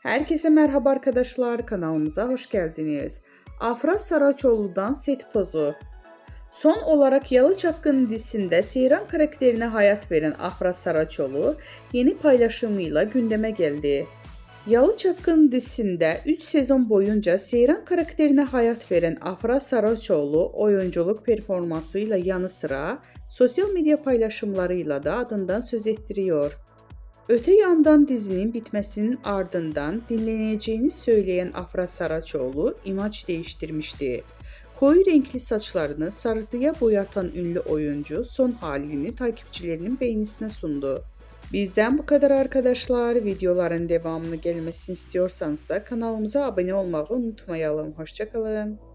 Herkese merhaba arkadaşlar, kanalımıza hoş geldiniz. Afra Saraçoğlu'dan set pozu. Son olarak Yalı Çapkını dizisinde Seyran karakterine hayat veren Afra Saraçoğlu yeni paylaşımıyla gündeme geldi. Yalı Çapkını dizisinde 3 sezon boyunca Seyran karakterine hayat veren Afra Saraçoğlu oyunculuk performansıyla yanı sıra sosyal medya paylaşımlarıyla da adından söz ettiriyor. Öte yandan dizinin bitmesinin ardından dinleneceğini söyleyen Afra Saraçoğlu imaj değiştirmişti. Koyu renkli saçlarını sarıya boyatan ünlü oyuncu son halini takipçilerinin beğenisine sundu. Bizden bu kadar arkadaşlar. Videoların devamını gelmesini istiyorsanız da kanalımıza abone olmayı unutmayalım. Hoşça kalın.